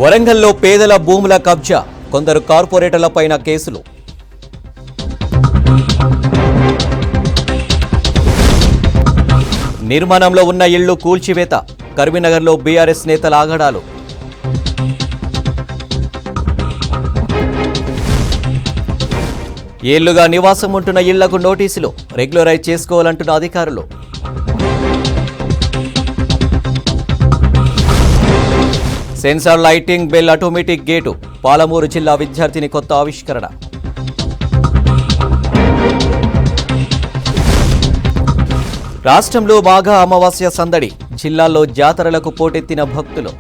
వరంగల్లో పేదల భూముల కబ్జా, కొందరు కార్పొరేటర్లపైన కేసులు. నిర్మాణంలో ఉన్న ఇళ్లు కూల్చివేత, కరీంనగర్లో బీఆర్ఎస్ నేతల ఆగడాలు. ఏళ్లుగా నివాసం ఉంటున్న ఇళ్లకు నోటీసులు, రెగ్యులరైజ్ చేసుకోవాలంటున్న అధికారులు. Sensor lighting bell automatic gate, Palamuru జిల్లా విద్యార్థిని కొత్త ఆవిష్కరణ. రాష్ట్రంలో మాఘ అమావాస్య సందడి, జిల్లాల్లో జాతరలకు పోటెత్తిన భక్తులు.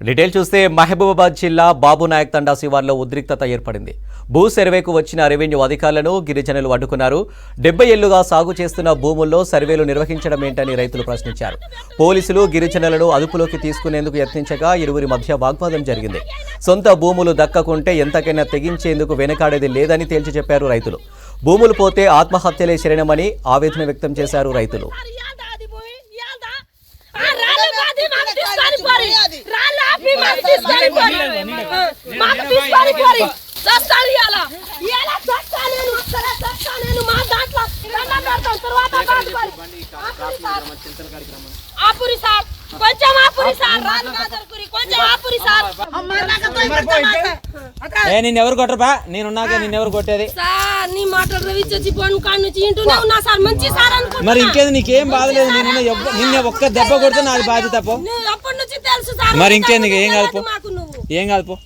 డీటెయిల్ చూస్తే మహబూబాబాద్ జిల్లా బాబునాయక్ తండా శివార్లో ఉద్రిక్తత ఏర్పడింది. భూ సర్వేకు వచ్చిన రెవెన్యూ అధికారులను గిరిజనులు అడ్డుకున్నారు. 70 ఏళ్లుగా సాగు చేస్తున్న భూముల్లో సర్వేలు నిర్వహించడం ఏంటని రైతులు ప్రశ్నించారు. పోలీసులు గిరిజనులను అదుపులోకి తీసుకునేందుకు యత్నించగా ఇరువురి మధ్య వాగ్వాదం జరిగింది. సొంత భూములు దక్కకుంటే ఎంతకైనా తెగించేందుకు వెనకాడేది లేదని తేల్చి చెప్పారు రైతులు. భూములు పోతే ఆత్మహత్యలే శరణమని ఆవేదన వ్యక్తం చేశారు రైతులు. నిన్నెవరు కొట్టరా? నేనున్నాక నిన్నెవరు కొట్టేది? మరి ఇంకేది నీకేం బాధలేదు? నిన్న ఒక్క దెబ్బ కొడితే నాది బాధ్యత పో. మరి ఇంకేంది? ఏం కాదు, ఏం కాదు పో.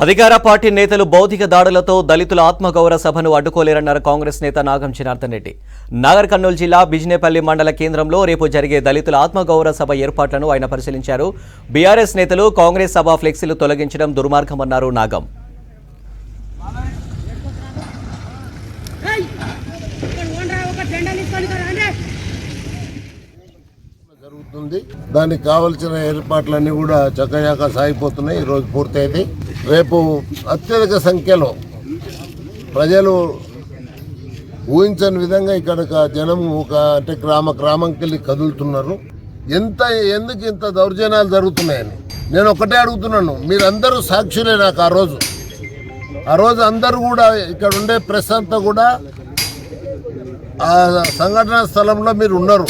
అధికార పార్టీ నేతలు భౌతిక దాడులతో దళితుల ఆత్మగౌరవ సభను అడ్డుకోలేరన్నారు కాంగ్రెస్ నేత నాగం జనార్దన్ రెడ్డి. నాగర్ కర్నూలు జిల్లా బిజినేపల్లి మండల కేంద్రంలో రేపు జరిగే దళితుల ఆత్మగౌరవ సభ ఏర్పాట్లను ఆయన పరిశీలించారు. బీఆర్ఎస్ నేతలు కాంగ్రెస్ సభ ఫ్లెక్సీలు తొలగించడం దుర్మార్గమన్నారు నాగం. జరుగుతుంది, దానికి కావలసిన ఏర్పాట్లన్నీ కూడా చక్కగా సాగిపోతున్నాయి. ఈరోజు పూర్తయింది. రేపు అత్యధిక సంఖ్యలో ప్రజలు ఊహించని విధంగా ఇక్కడ జనం అంటే గ్రామంకి వెళ్ళి కదులుతున్నారు. ఎందుకు ఇంత దౌర్జన్యాలు జరుగుతున్నాయని నేను ఒకటే అడుగుతున్నాను. మీరందరూ సాక్షులే. నాకు ఆ రోజు అందరూ కూడా ఇక్కడ ఉండే ప్రెస్ అంతా కూడా ఆ సంఘటనా స్థలంలో మీరు ఉన్నారు.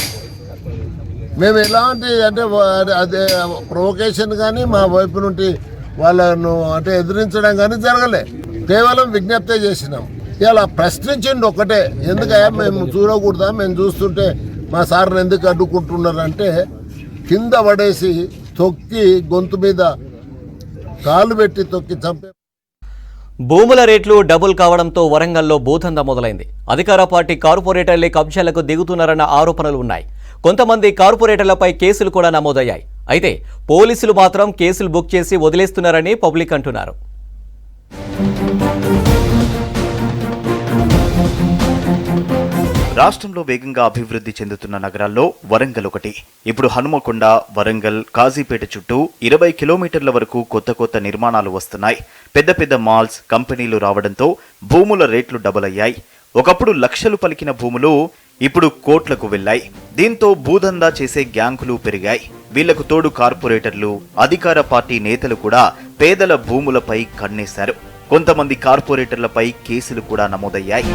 మేము ఎలాంటి అంటే అదే ప్రొవొకేషన్ కానీ మా వైపు నుండి వాళ్ళను అంటే ఎదిరించడం కానీ జరగలే. కేవలం విజ్ఞప్తి చేసినాం. ఇలా ప్రశ్నించిండు ఒకటే, ఎందుకయ్యా మేము చూడకూడదా? మేము చూస్తుంటే మా సార్ని ఎందుకు అడ్డుకుంటున్నారంటే కింద పడేసి తొక్కి గొంతు మీద కాలు పెట్టి తొక్కి చంపే. భూముల రేట్లు డబుల్ కావడంతో వరంగల్లో భూదందా మొదలైంది. అధికార పార్టీ కార్పొరేటర్లే కబ్జాలకు దిగుతున్నారన్న ఆరోపణలు ఉన్నాయి. కొంతమంది కార్పొరేటర్లపై కేసులు కూడా నమోదయ్యాయి. అయితే పోలీసులు మాత్రం కేసులు బుక్ చేసి వదిలేస్తున్నారని పబ్లిక్ అంటున్నారు. రాష్ట్రంలో వేగంగా అభివృద్ధి చెందుతున్న నగరాల్లో వరంగల్ ఒకటి. ఇప్పుడు హనుమకొండ, వరంగల్, కాజీపేట చుట్టూ 20 కిలోమీటర్ల వరకు కొత్త నిర్మాణాలు వస్తున్నాయి. పెద్ద మాల్స్, కంపెనీలు రావడంతో భూముల రేట్లు డబుల్ అయ్యాయి. ఒకప్పుడు లక్షలు పలికిన భూములు ఇప్పుడు కోట్లకు వెళ్లాయి. దీంతో భూదందా చేసే గ్యాంగులు పెరిగాయి. వీళ్లకు తోడు కార్పొరేటర్లు, అధికార పార్టీ నేతలు కూడా పేదల భూములపై కన్నేశారు. కొంతమంది కార్పొరేటర్లపై కేసులు కూడా నమోదయ్యాయి.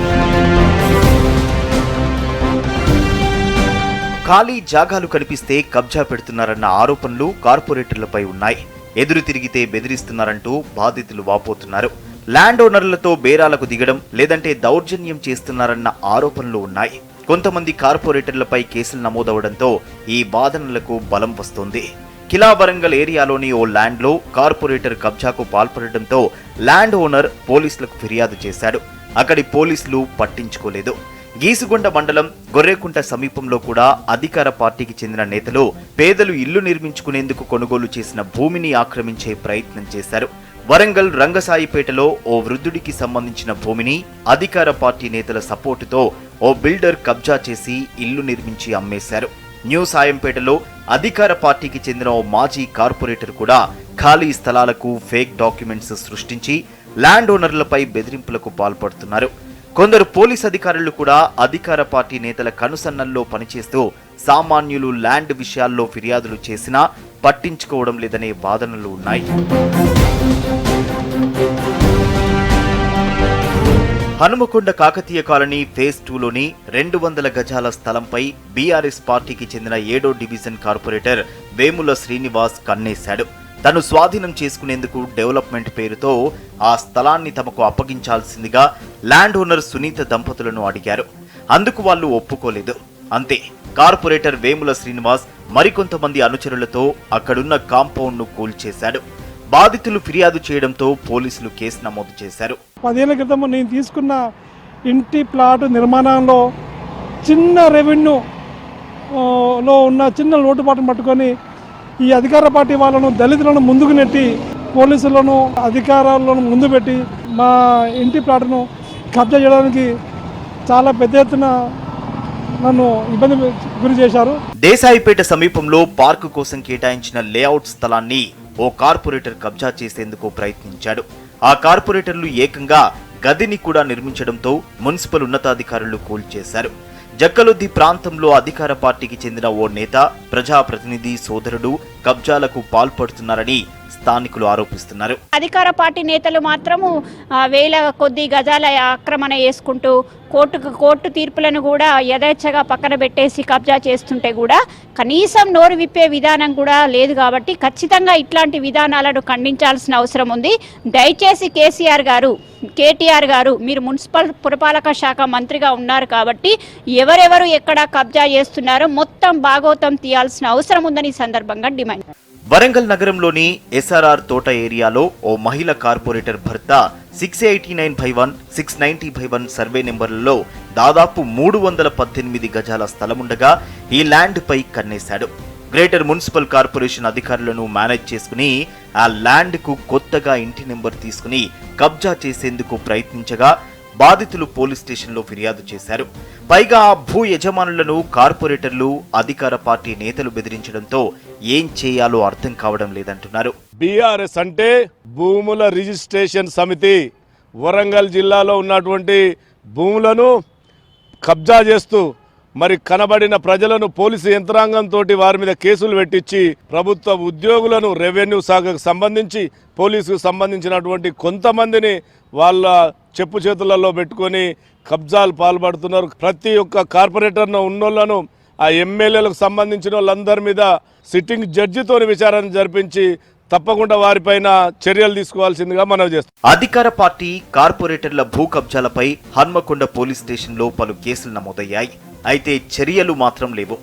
ఖాళీ జాగాలు కనిపిస్తే కబ్జా పెడుతున్నారన్న ఆరోపణలు కార్పొరేటర్లపై ఉన్నాయి. ఎదురు తిరిగితే బెదిరిస్తున్నారంటూ బాధితులు వాపోతున్నారు. ల్యాండ్ ఓనర్లతో బేరాలకు దిగడం, లేదంటే దౌర్జన్యం చేస్తున్నారన్న ఆరోపణలు ఉన్నాయి. కొంతమంది కార్పొరేటర్లపై కేసులు నమోదవడంతో ఈ వాదనలకు బలం వస్తోంది. కిలా వరంగల్ ఏరియాలోని ఓ ల్యాండ్లో కార్పొరేటర్ కబ్జాకు పాల్పడడంతో ల్యాండ్ ఓనర్ పోలీసులకు ఫిర్యాదు చేశాడు. అక్కడి పోలీసులు పట్టించుకోలేదు. గీసుగొండ మండలం గొర్రెకుంట సమీపంలో కూడా అధికార పార్టీకి చెందిన నేతలు పేదలు ఇల్లు నిర్మించుకునేందుకు కొనుగోలు చేసిన భూమిని ఆక్రమించే ప్రయత్నం చేశారు. వరంగల్ రంగసాయిపేటలో ఓ వృద్ధుడికి సంబంధించిన భూమిని అధికార పార్టీ నేతల సపోర్టుతో ఓ బిల్డర్ కబ్జా చేసి ఇల్లు నిర్మించి అమ్మేశారు. న్యూ సాయంపేటలో అధికార పార్టీకి చెందిన ఓ మాజీ కార్పొరేటర్ కూడా ఖాళీ స్థలాలకు ఫేక్ డాక్యుమెంట్స్ సృష్టించి ల్యాండ్ ఓనర్లపై బెదిరింపులకు పాల్పడుతున్నారు. కొందరు పోలీస్ అధికారులు కూడా అధికార పార్టీ నేతల కనుసన్నల్లో పనిచేస్తూ సామాన్యులు ల్యాండ్ విషయాల్లో ఫిర్యాదులు చేసినా పట్టించుకోవడం లేదనే వాదనలు ఉన్నాయి. హనుమకొండ కాకతీయ కాలనీ ఫేజ్ 2లోని 200 గజాల స్థలంపై బీఆర్ఎస్ పార్టీకి చెందిన 7వ డివిజన్ కార్పొరేటర్ వేముల శ్రీనివాస్ కన్నేశాడు. తను స్వాధీనం చేసుకునేందుకు డెవలప్మెంట్ పేరుతో ఆ స్థలాన్ని తమకు అప్పగించాల్సిందిగా ల్యాండ్ ఓనర్ సునీత దంపతులను అడిగారు. అందుకు వాళ్ళు ఒప్పుకోలేదు. అంతే, కార్పొరేటర్ వేముల శ్రీనివాస్ మరికొంతమంది అనుచరులతో అక్కడున్న కాంపౌండ్ను కూల్చేశాడు. బాధితులు ఫిర్యాదు చేయడంతో పోలీసులు కేసు నమోదు చేశారు. 10 ఏళ్ల క్రితం నేను తీసుకున్న ఇంటి ప్లాట్ నిర్మాణంలో చిన్న రెవెన్యూ లో ఉన్న చిన్న లోటుపాటును పట్టుకొని ఈ అధికార పార్టీ వాళ్ళను దళితులను ముందుకు నెట్టి పోలీసులను అధికారులను ముందు పెట్టి మా ఇంటి ప్లాట్ను కబ్జా చేయడానికి చాలా పెద్ద ఎత్తున నన్ను ఇబ్బంది గురి చేశారు. దేశాయిపేట సమీపంలో పార్కు కోసం కేటాయించిన లేఅవుట్ స్థలాన్ని ఓ కార్పొరేటర్ కబ్జా చేసేందుకు ప్రయత్నించాడు. ఆ కార్పొరేటర్లు ఏకంగా గదిని కూడా నిర్మించడంతో మున్సిపల్ ఉన్నతాధికారులు కూల్చేశారు. జక్కలుద్ది ప్రాంతంలో అధికార పార్టీకి చెందిన ఓ నేత, ప్రజాప్రతినిధి సోదరుడు కబ్జాలకు పాల్పడుతున్నారని స్థానికులు ఆరోపిస్తున్నారు. అధికార పార్టీ నేతలు మాత్రము వేల కొద్ది గజాల ఆక్రమణ చేసుకుంటూ కోర్టు తీర్పులను కూడా యథేచ్ఛగా పక్కన పెట్టేసి కబ్జా చేస్తుంటే కూడా కనీసం నోరు విప్పే విధానం కూడా లేదు. కాబట్టి ఖచ్చితంగా ఇట్లాంటి విధానాలను ఖండించాల్సిన అవసరం ఉంది. దయచేసి కేటీఆర్ గారు మీరు మున్సిపల్ పురపాలక శాఖ మంత్రిగా ఉన్నారు కాబట్టి ఎవరెవరు ఎక్కడ కబ్జా చేస్తున్నారో మొత్తం భాగోతం తీయాల్సిన అవసరం ఉందని సందర్భంగా డిమాండ్. వరంగల్ నగరంలోని ఎస్ఆర్ఆర్ తోట ఏరియాలో ఓ మహిళ కార్పొరేటర్ భర్త 689/1, 690/1 సర్వే నెంబర్లలో దాదాపు 318 గజాల స్థలముండగా ఈ ల్యాండ్పై కన్నేశాడు. గ్రేటర్ మున్సిపల్ కార్పొరేషన్ అధికారులను మేనేజ్ చేసుకుని ఆ ల్యాండ్కు కొత్తగా ఇంటి నెంబర్ తీసుకుని కబ్జా చేసేందుకు ప్రయత్నించగా బాధితులు పోలీస్ స్టేషన్లో ఫిర్యాదు చేశారు. పైగా ఆ భూ యజమానులను కార్పొరేటర్లు, అధికార పార్టీ నేతలు బెదిరించడంతో ఏం చేయాలో అర్థం కావడం లేదంటున్నారు. బీఆర్ఎస్ అంటే భూముల రిజిస్ట్రేషన్ సమితి వరంగల్ జిల్లాలో ఉన్నటువంటి భూములను కబ్జా చేస్తూ మరి కనబడిన ప్రజలను పోలీసు యంత్రాంగంతో వారి మీద కేసులు పెట్టించి ప్రభుత్వ ఉద్యోగులను, రెవెన్యూ శాఖకు సంబంధించి పోలీసుకు సంబంధించినటువంటి కొంతమందిని వాళ్ళ చెప్పు చేతులలో పెట్టుకొని కబ్జాలు పాల్పడుతున్నారు. ప్రతి ఒక్క కార్పొరేటర్ను ఉన్నోళ్లను, ఆ ఎమ్మెల్యేలకు సంబంధించిన వాళ్ళందరి మీద సిట్టింగ్ జడ్జితో విచారణ జరిపించి తప్పకుండా వారిపైన చర్యలు తీసుకోవాల్సిందిగా మనవి చేస్తాం. అధికార పార్టీ కార్పొరేటర్ల భూ కబ్జాలపై హన్మకొండ పోలీస్ స్టేషన్లో పలు కేసులు నమోదయ్యాయి. అయితే చర్యలు మాత్రం లేవు.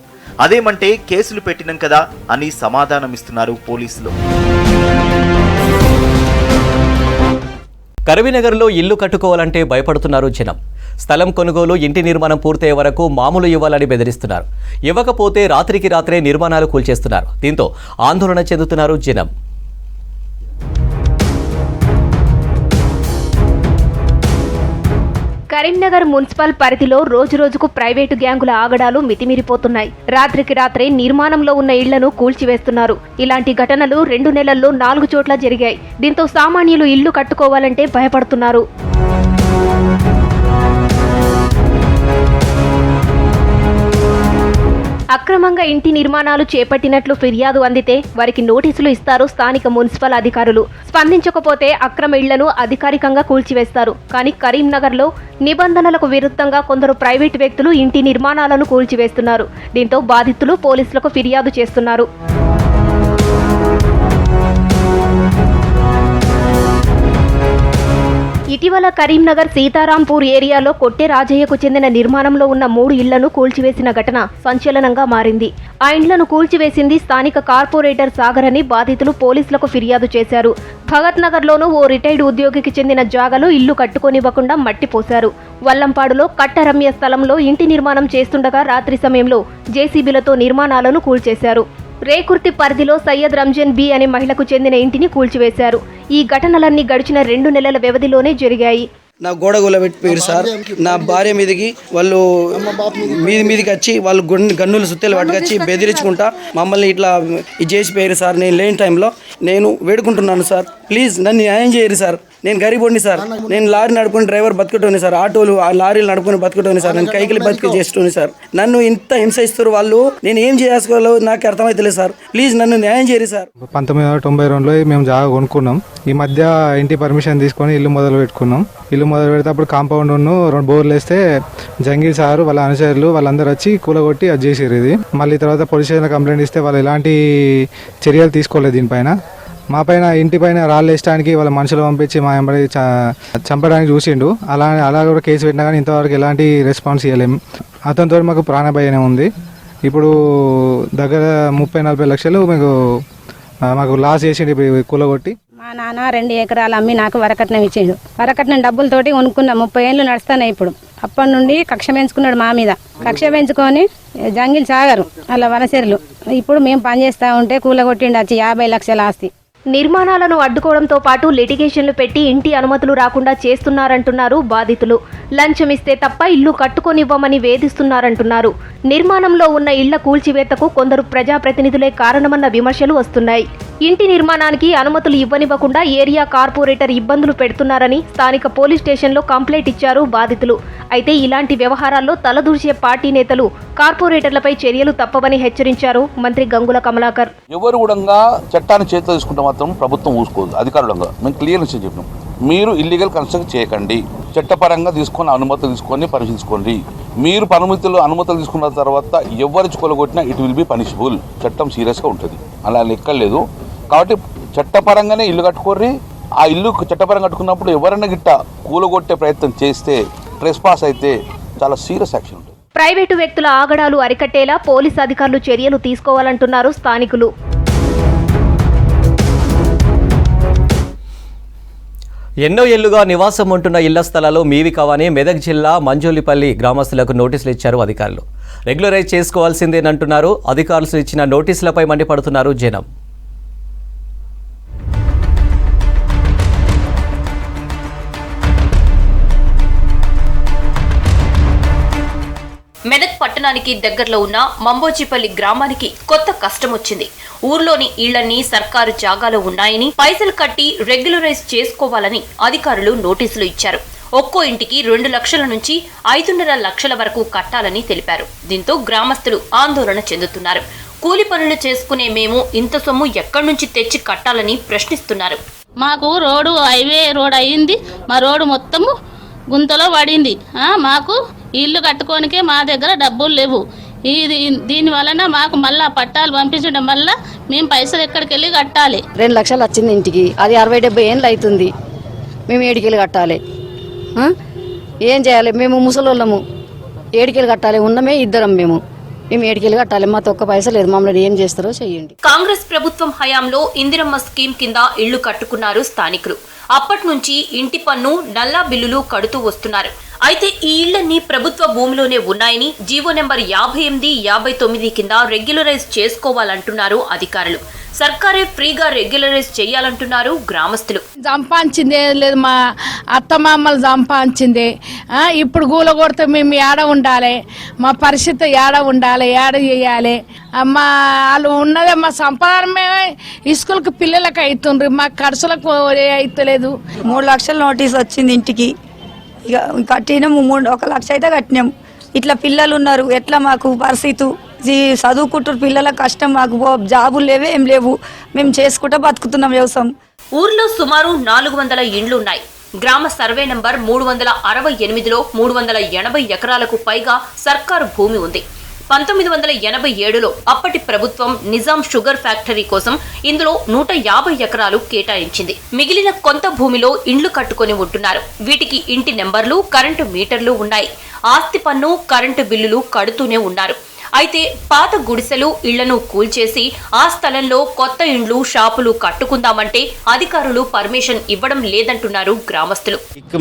అదేమంటే కేసులు పెట్టినాం కదా అని సమాధానమిస్తున్నారు పోలీసులు. కరీంనగర్లో ఇల్లు కట్టుకోవాలంటే భయపడుతున్నారు జనం. స్థలం కొనుగోలు, ఇంటి నిర్మాణం పూర్తయ్యే వరకు మామూలు ఇవ్వాలని బెదిరిస్తున్నారు. ఇవ్వకపోతే రాత్రికి రాత్రే నిర్మాణాలు కూల్చేస్తున్నారు. దీంతో ఆందోళన చెందుతున్నారు జనం. కరీంనగర్ మున్సిపల్ పరిధిలో రోజురోజుకు ప్రైవేటు గ్యాంగుల ఆగడాలు మితిమీరిపోతున్నాయి. రాత్రికి రాత్రే నిర్మాణంలో ఉన్న ఇళ్లను కూల్చివేస్తున్నారు. ఇలాంటి ఘటనలు 2 నెలల్లో 4 చోట్ల జరిగాయి. దీంతో సామాన్యులు ఇల్లు కట్టుకోవాలంటే భయపడుతున్నారు. అక్రమంగా ఇంటి నిర్మాణాలు చేపట్టినట్లు ఫిర్యాదు అందితే వారికి నోటీసులు ఇస్తారు స్థానిక మున్సిపల్ అధికారులు. స్పందించకపోతే అక్రమ ఇళ్లను అధికారికంగా కూల్చివేస్తారు. కానీ కరీంనగర్లో నిబంధనలకు విరుద్ధంగా కొందరు ప్రైవేటు వ్యక్తులు ఇంటి నిర్మాణాలను కూల్చివేస్తున్నారు. దీంతో బాధితులు పోలీసులకు ఫిర్యాదు చేస్తున్నారు. ఇటీవల కరీంనగర్ సీతారాంపూర్ ఏరియాలో కొట్టె రాజయ్యకు చెందిన నిర్మాణంలో ఉన్న 3 ఇళ్లను కూల్చివేసిన ఘటన సంచలనంగా మారింది. ఆ ఇండ్లను కూల్చివేసింది స్థానిక కార్పొరేటర్ సాగర్ అని బాధితులు పోలీసులకు ఫిర్యాదు చేశారు. భగత్ నగర్లోనూ ఓ రిటైర్డ్ ఉద్యోగికి చెందిన జాగాలో ఇల్లు కట్టుకోనివ్వకుండా మట్టిపోశారు. వల్లంపాడులో కట్టరమ్య స్థలంలో ఇంటి నిర్మాణం చేస్తుండగా రాత్రి సమయంలో జేసీబీలతో నిర్మాణాలను కూల్చేశారు. రేకుర్తి పరిధిలో సయ్యద్ రంజాన్ బి అనే మహిళకు చెందిన ఇంటిని కూల్చివేశారు. ఈ ఘటనలన్నీ గడిచిన 2 నెలల వ్యవధిలోనే జరిగాయి. నా గోడ కూలబెట్టిపోయారు సార్. నా భార్య మీదకి వాళ్ళు మీదికి వచ్చి వాళ్ళు గన్నులు సుత్తెలు పట్టుకొచ్చి బెదిరించుకుంటా మమ్మల్ని ఇట్లా ఇది చేసిపోయారు సార్. నేను లేని టైంలో నేను వేడుకుంటున్నాను సార్, ప్లీజ్ నన్ను న్యాయం చేయరు సార్. నేను గరీబోండి సార్, నేను లారీ నడుపుకుని డ్రైవర్ బతుకుటోని సార్, ఆటోలు ఆ లారీలు నడుపుకుని బతుకుటోని సార్, నేను కైకిలి బతికి చేస్తుని సార్. నన్ను ఇంత హింస ఇస్తారు వాళ్ళు, నేను ఏం చేసుకోవాలో నాకు అర్థమైతలేదు సార్. ప్లీజ్ నన్ను న్యాయం చేయరు సార్. 1992లో మేము జాగా కొనుక్కున్నాం. ఈ మధ్య ఇంటి పర్మిషన్ తీసుకొని ఇల్లు మొదలు పెట్టుకున్నాం. ఇల్లు మొదలు పెడితే అప్పుడు కాంపౌండ్ 2 బోర్లు వేస్తే జంగీర్ సారు వాళ్ళ అనుచరులు వాళ్ళందరూ వచ్చి కూలగొట్టి అది చేసారు. ఇది మళ్ళీ తర్వాత పోలీస్ స్టేషన్లో కంప్లైంట్ ఇస్తే వాళ్ళు ఎలాంటి చర్యలు తీసుకోలేదు దీనిపైన. మా పైన ఇంటి పైన రాళ్ళు వేయడానికి వాళ్ళ మనుషులు పంపించి మా ఎంబడి చంపడానికి చూసిండు. అలా కూడా కేసు పెట్టినా కానీ ఇంతవరకు ఎలాంటి రెస్పాన్స్ ఇవ్వలేము. అతనితో మాకు ప్రాణభయనే ఉంది. ఇప్పుడు దగ్గర 30-40 లక్షలు మాకు లాస్ చేసిండు ఇప్పుడు కూలగొట్టి. మా నాన్న 2 ఎకరాలు అమ్మి నాకు వరకట్నం ఇచ్చిండు. వరకట్నం డబ్బులతోటి కొనుక్కున్నా. 30 ఏళ్ళు నడుస్తున్నాయి ఇప్పుడు. అప్పటి నుండి కక్ష పెంచుకున్నాడు మా మీద. కక్ష పెంచుకొని జంగిల్ సాగరు అలా వనసెర్లు. ఇప్పుడు మేము పనిచేస్తూ ఉంటే కూలగొట్టిండు వచ్చి 50 లక్షల ఆస్తి. నిర్మాణాలను అడ్డుకోవడంతో పాటు లిటిగేషన్లు పెట్టి ఇంటి అనుమతులు రాకుండా చేస్తున్నారంటున్నారు బాధితులు. లంచం ఇస్తే తప్ప ఇల్లు కట్టుకొనివ్వమని వేధిస్తున్నారంటున్నారు. నిర్మాణంలో ఉన్న ఇళ్ల కూల్చివేతకు కొందరు ప్రజాప్రతినిధులే కారణమన్న విమర్శలు వస్తున్నాయి. ఇంటి నిర్మాణానికి అనుమతులు ఇవ్వనివ్వకుండా ఏరియా కార్పొరేటర్ ఇబ్బందులు పెడుతున్నారని స్థానిక పోలీస్ స్టేషన్లో కంప్లైంట్ ఇచ్చారు బాధితులు. అయితే ఇలాంటి వ్యవహారాల్లో తలదూర్చే పార్టీ నేతలు కార్పొరేటర్లపై చర్యలు తప్పవని హెచ్చరించారు మంత్రి గంగుల కమలాకర్. ఎవరు కూడా చట్టాన్ని చేతిలో తీసుకుంటే మాత్రం ప్రభుత్వం ఊసుకోదు. అధికారులంగా మేము క్లియర్ విషయం చెప్పినాం, మీరు ఇల్లీగల్ కన్స్ట్రక్షన్ చేయకండి, చట్టపరంగా తీసుకొని అనుమతులు తీసుకొని పరిశీలించుకోండి. మీరు అనుమతులు తీసుకున్న తర్వాత ఎవరు కొలగొట్టినా ఇట్ విల్ బి పనిషబుల్. చట్టం సీరియస్గా ఉంటుంది, అలా లెక్కలేదు. కాబట్టి చట్టపరంగానే ఇల్లు కట్టుకోర్రి. ఆ ఇల్లు చట్టపరంగా కట్టుకున్నప్పుడు ఎవరైనా గిట్ట కూలగొట్టే ప్రయత్నం చేస్తే, ట్రెస్పాస్ అయితే చాలా సీరియస్ యాక్షన్ ఉంటుంది. ప్రైవేటు వ్యక్తుల ఆగడాలు అరికట్టేలా పోలీసు అధికారులు చర్యలు తీసుకోవాలంటున్నారు స్థానికులు. ఎన్నో ఏళ్లుగా నివాసం ఉంటున్న ఇళ్ల స్థలాలు మీవి కావని మెదక్ జిల్లా మంజోలిపల్లి గ్రామస్తులకు నోటీసులు ఇచ్చారు అధికారులు. రెగ్యులరైజ్ చేసుకోవాల్సిందేనంటున్నారు అధికారులు. ఇచ్చిన నోటీసులపై మండిపడుతున్నారు జనం. మెదక్ పట్టణానికి దగ్గరలో ఉన్న మంబోజిపల్లి గ్రామానికి కొత్త కష్టం వచ్చింది. ఊర్లోని ఇళ్లన్నీ సర్కారు జాగాలో ఉన్నాయని, పైసలు కట్టి రెగ్యులరైజ్ చేసుకోవాలని అధికారులు నోటీసులు ఇచ్చారు. ఒక్కో ఇంటికి 2 లక్షల నుంచి 5.5 లక్షల వరకు కట్టాలని తెలిపారు. దీంతో గ్రామస్తులు ఆందోళన చెందుతున్నారు. కూలి పనులు చేసుకునే మేము ఇంత సొమ్ము ఎక్కడి నుంచి తెచ్చి కట్టాలని ప్రశ్నిస్తున్నారు. మాకు హైవే రోడ్ అయ్యింది, మా రోడ్డు మొత్తము గుంతలో పడింది. మాకు ఇల్లు కట్టుకోనికే మా దగ్గర డబ్బులు లేవు. దీని వలన మాకు మళ్ళా పట్టాలు పంపించడం వల్ల మేము పైసలు ఎక్కడికి వెళ్ళి కట్టాలి. 2 లక్షలు వచ్చింది ఇంటికి, అది 60-70 ఏళ్ళు అవుతుంది. మేము 7 కిలో కట్టాలి. ఏం చేయాలి? మేము ముసలోళ్ళము, 7 కిలో కట్టాలి. ఉన్నమే ఇద్దరం, మేము 7 కిలో కట్టాలి. మాతో ఒక్క పైసా లేదు. మమ్మల్ని ఏం చేస్తారో చెయ్యండి. కాంగ్రెస్ ప్రభుత్వం హయాంలో ఇందిరమ్మ స్కీమ్ కింద ఇళ్లు కట్టుకున్నారు స్థానికులు. అప్పటి నుంచి ఇంటి పన్ను, నల్లా బిల్లులు కడుతూ వస్తున్నారు. అయితే ఈ ఇళ్లన్నీ ప్రభుత్వ భూమిలోనే ఉన్నాయని జీవో నెంబర్ 58, 59 కింద రెగ్యులరైజ్ చేసుకోవాలంటున్నారు అధికారులు. సర్కారే ఫ్రీగా రెగ్యులరైజ్ చేయాలంటున్నారు గ్రామస్తులు. సంపాదించిందే లేదు, మా అత్తమామలు సంపాదించిందే. ఇప్పుడు గూల కొడితే మేము ఏడ ఉండాలి, మా పరిస్థితి ఏడ ఉండాలి, ఏడ చేయాలి. మా వాళ్ళు ఉన్నదే మా సంపాదనమే స్కూల్కి పిల్లలకి అవుతుండ్రు, మా ఖర్చులకు అవుతలేదు. 3 లక్షల నోటీస్ వచ్చింది ఇంటికి. ఇక కట్టినాము 1 లక్ష అయితే కట్టినాము. ఇట్లా పిల్లలు ఉన్నారు, ఎట్లా మాకు పరిస్థితి? చదువుకుంటారు పిల్లల కష్టం. మాకు జాబులు లేవే, ఏం లేవు. మేము చేసుకుంటా బతుకుతున్నాం వ్యవసాయం. ఊర్లో సుమారు 400 ఇండ్లున్నాయి. గ్రామ సర్వే నంబర్ 368లో 380 ఎకరాలకు పైగా సర్కారు భూమి ఉంది. 1987లో అప్పటి ప్రభుత్వం నిజాం షుగర్ ఫ్యాక్టరీ కోసం ఇందులో 150 ఎకరాలు కేటాయించింది. మిగిలిన కొంత భూమిలో ఇండ్లు కట్టుకుని ఉంటున్నారు. వీటికి ఇంటి నెంబర్లు, కరెంటు మీటర్లు ఉన్నాయి. ఆస్తి పన్ను, కరెంటు బిల్లులు కడుతూనే ఉన్నారు. అయితే పాత గుడిసెలు, ఇళ్లను కూల్చేసి ఆ స్థలంలో కొత్త ఇండ్లు, షాపులు కట్టుకుందామంటే అధికారులు పర్మిషన్ ఇవ్వడం లేదంటున్నారు గ్రామస్తులు.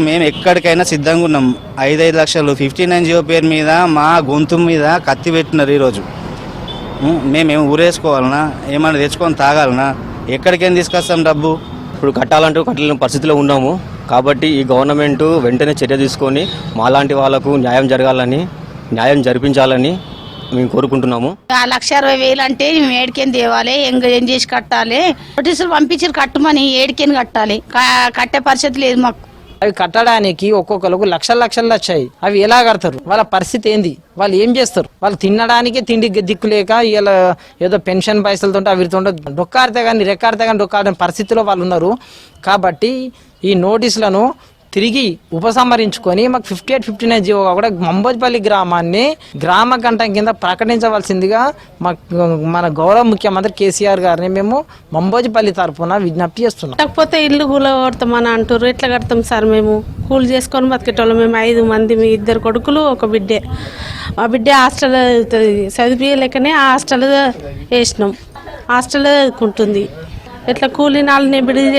మేము ఎక్కడికైనా సిద్ధంగా ఉన్నాం. 5 లక్షలు 59 జీవో పేరు మీద మా గొంతు మీద కత్తి పెట్టినారు. ఈరోజు మేమేం ఊరేసుకోవాలన్నా, ఏమైనా తెచ్చుకొని తాగాలన్నా, ఎక్కడికైనా తీసుకొస్తాం డబ్బు? ఇప్పుడు కట్టాలంటూ కట్టలేని పరిస్థితిలో ఉన్నాము. కాబట్టి ఈ గవర్నమెంట్ వెంటనే చర్య తీసుకొని మాలాంటి వాళ్ళకు న్యాయం జరిపించాలని మేము కోరుకుంటున్నాము. 1,60,000 అంటే మేము ఏడికేం తేవాలి, ఏం చేసి కట్టాలి? నోటీసులు పంపించారు కట్టమని, ఏడికేం కట్టాలి? కట్టే పరిస్థితి లేదు మాకు. అవి కట్టడానికి ఒక్కొక్కరికి లక్షలు వచ్చాయి. అవి ఎలా కడతారు? వాళ్ళ పరిస్థితి ఏంది? వాళ్ళు ఏం చేస్తారు? వాళ్ళు తినడానికి తిండి దిక్కు లేక ఇలా ఏదో పెన్షన్ పైసలతో అవితో డొక్కాడితే కానీ రెక్కాడితే కానీ డొక్కాడిన పరిస్థితిలో వాళ్ళు ఉన్నారు. కాబట్టి ఈ నోటీసులను తిరిగి ఉపసంహరించుకొని మాకు 58, 59 జీవోగా కూడా మంబోజ్పల్లి గ్రామాన్ని గ్రామ కంఠం కింద ప్రకటించవలసిందిగా మన గౌరవ ముఖ్యమంత్రి కేసీఆర్ గారిని మేము మంబోజ్పల్లి తరఫున విజ్ఞప్తి చేస్తున్నాం. కాకపోతే ఇల్లు కూల కొడతామని అంటారు. ఎట్లా కడతాం సార్? మేము కూలి చేసుకొని బతికేటోళ్ళం. మేము 5 మంది, 2 కొడుకులు, 1 బిడ్డే. మా బిడ్డే హాస్టల్ చదివిలేకనే హాస్టల్ వేసినాం. హాస్టల్ చదువుకుంటుంది. ఎట్లా కూలి నాళ్ళని బిడిల్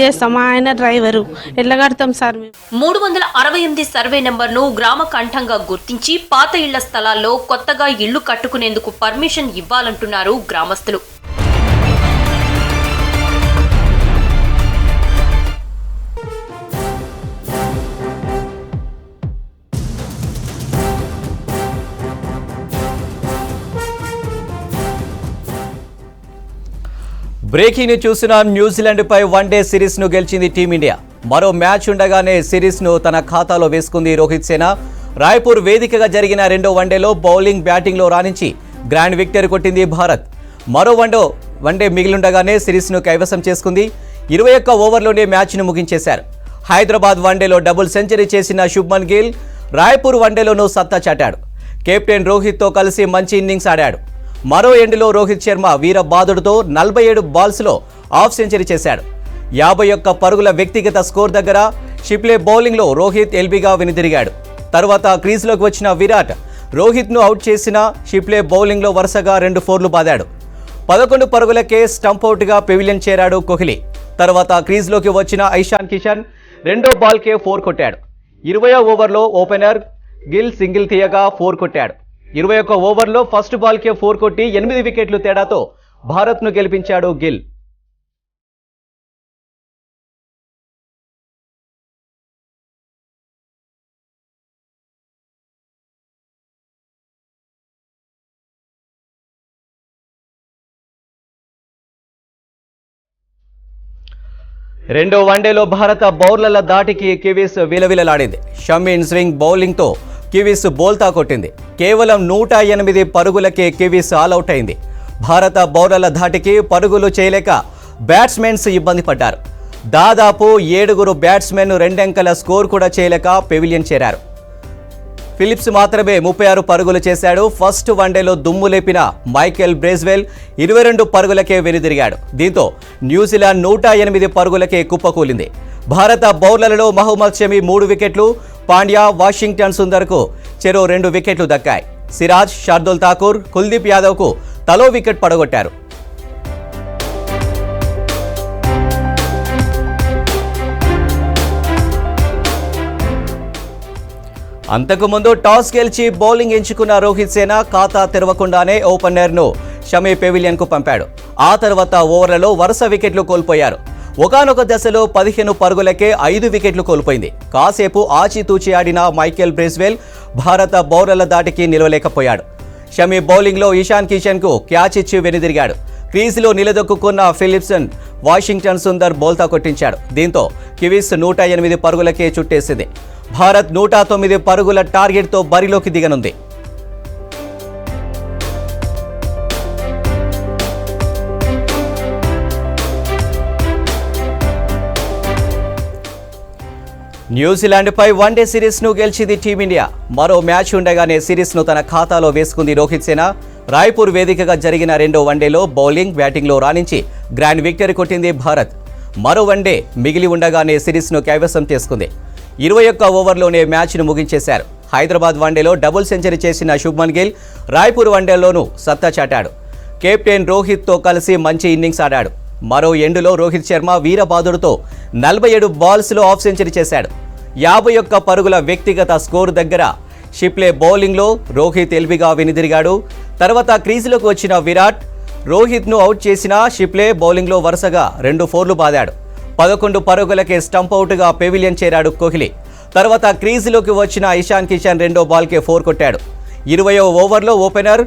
చేస్తాం. ఆయన డ్రైవరు. ఎట్లా కడతాం సార్? 368 సర్వే నెంబర్ను గ్రామ కంఠంగా గుర్తించి పాత ఇళ్ల స్థలాల్లో కొత్తగా ఇళ్లు కట్టుకునేందుకు పర్మిషన్ ఇవ్వాలంటున్నారు గ్రామస్తులు. బ్రేకింగ్ ని చూసిన న్యూజిలాండ్పై వన్డే సిరీస్ను గెలిచింది టీమిండియా. మరో మ్యాచ్ ఉండగానే సిరీస్ను తన ఖాతాలో వేసుకుంది రోహిత్ సేన. రాయ్పూర్ వేదికగా జరిగిన 2వ వన్డేలో బౌలింగ్, బ్యాటింగ్లో రాణించి గ్రాండ్ విక్టరీ కొట్టింది భారత్. మరో వన్డే మిగిలిండగానే సిరీస్ను కైవసం చేసుకుంది. 21 ఓవర్లోనే మ్యాచ్ను ముగించేశారు. హైదరాబాద్ వన్డేలో డబుల్ సెంచరీ చేసిన శుభ్మన్ గిల్ రాయ్పూర్ వన్డేలోనూ సత్తా చాటాడు. కెప్టెన్ రోహిత్తో కలిసి మంచి ఇన్నింగ్స్ ఆడాడు. మరో ఎండ్లో రోహిత్ శర్మ వీర బాదుడుతో 47 బాల్స్లో హాఫ్ సెంచరీ చేశాడు. 51 పరుగుల వ్యక్తిగత స్కోర్ దగ్గర షిప్లే బౌలింగ్లో రోహిత్ ఎల్బీగా వెనుదిరిగాడు. తర్వాత క్రీజ్లోకి వచ్చిన విరాట్ రోహిత్ను అవుట్ చేసిన షిప్లే బౌలింగ్లో వరుసగా 2 ఫోర్లు బాదాడు. 11 పరుగులకే స్టంపౌట్గా పెవిలియన్ చేరాడు కోహ్లీ. తర్వాత క్రీజ్లోకి వచ్చిన ఇషాన్ కిషన్ 2వ బాల్కే 4 కొట్టాడు. 20వ ఓవర్లో ఓపెనర్ గిల్ సింగిల్ తీయగా 4 కొట్టాడు. 21 ఓవర్లో ఫస్ట్ బాల్కే 4 కొట్టి 8 వికెట్లు తేడాతో భారత్ను గెలిపించాడు గిల్. రెండో వన్డేలో భారత బౌలర్ల దాటికి కివీస్ విలవిలలాడింది. షమీన్ స్వింగ్ బౌలింగ్తో కివీస్ బోల్తా కొట్టింది. కేవలం 108 పరుగులకే కివీస్ ఆల్అవుట్ అయింది. భారత బౌలర్ల ధాటికి పరుగులు చేయలేక బ్యాట్స్మెన్స్ ఇబ్బంది పడ్డారు. దాదాపు 7 బ్యాట్స్మెన్ 2 అంకెల స్కోర్ కూడా చేయలేక పెవిలియన్ చేరారు. ఫిలిప్స్ మాత్రమే 36 పరుగులు చేశాడు. ఫస్ట్ వన్డేలో దుమ్ము లేపిన మైకెల్ బ్రేజ్వెల్ 22 పరుగులకే వెనుదిరిగాడు. దీంతో న్యూజిలాండ్ 108 పరుగులకే కుప్పకూలింది. భారత బౌలర్లలో మహమ్మద్ షమి 3 వికెట్లు, పాండ్యా, వాషింగ్టన్ సుందర్కు చెరో 2 వికెట్లు దక్కాయి. సిరాజ్, శార్దుల్ ఠాకూర్, కుల్దీప్ యాదవ్కు తలో వికెట్ పడగొట్టారు. అంతకుముందు టాస్ గెలిచి బౌలింగ్ ఎంచుకున్న రోహిత్ సేన ఖాతా తెరవకుండానే ఓపెనర్ను షమీ పెవిలియన్కు పంపాడు. ఆ తర్వాత ఓవర్లలో వరుస వికెట్లు కోల్పోయారు. ఒకానొక దశలో 15 పరుగులకే 5 వికెట్లు కోల్పోయింది. కాసేపు ఆచితూచి ఆడిన మైకెల్ బ్రేజ్వెల్ భారత బౌలర్ల దాటికి నిలవలేకపోయాడు. షమీ బౌలింగ్లో ఇషాన్ కిషన్కు క్యాచ్ ఇచ్చి వెనుదిరిగాడు. క్రీజులో నిలదొక్కున్న ఫిలిప్సన్ వాషింగ్టన్ సుందర్ బౌల్తా కొట్టించాడు. దీంతో కివీస్ 108 పరుగులకే చుట్టేసింది. భారత్ 109 పరుగుల టార్గెట్తో బరిలోకి దిగనుంది. న్యూజిలాండ్పై వన్డే సిరీస్ను గెలిచింది టీమిండియా. మరో మ్యాచ్ ఉండగానే సిరీస్ను తన ఖాతాలో వేసుకుంది రోహిత్ సేన. రాయ్పూర్ వేదికగా జరిగిన 2వ వన్డేలో బౌలింగ్, బ్యాటింగ్లో రాణించి గ్రాండ్ విక్టరీ కొట్టింది భారత్. మరో వన్డే మిగిలి ఉండగానే సిరీస్ను కైవసం చేసుకుంది. 21 ఓవర్లోనే మ్యాచ్ను ముగించేశారు. హైదరాబాద్ వన్డేలో డబుల్ సెంచరీ చేసిన శుభ్మన్ గిల్ రాయ్పూర్ వన్డేలోనూ సత్తా చాటాడు. కెప్టెన్ రోహిత్తో కలిసి మంచి ఇన్నింగ్స్ ఆడాడు. మరో ఎండులో రోహిత్ శర్మ వీరబాదుడుతో 47 బాల్స్లో హాఫ్ సెంచరీ చేశాడు. 51 పరుగుల వ్యక్తిగత స్కోర్ దగ్గర షిప్లే బౌలింగ్లో రోహిత్ ఎల్బీగా వెనుదిరిగాడు. తర్వాత క్రీజులోకి వచ్చిన విరాట్ రోహిత్ను అవుట్ చేసిన షిప్లే బౌలింగ్లో వరుసగా 2 4లు బాదాడు. 11 పరుగులకే స్టంప్ అవుట్గా పెవిలియన్ చేరాడు కోహ్లీ. తర్వాత క్రీజులోకి వచ్చిన ఇషాన్ కిషన్ 2వ బాల్కే 4 కొట్టాడు. 20వ ఓవర్లో ఓపెనర్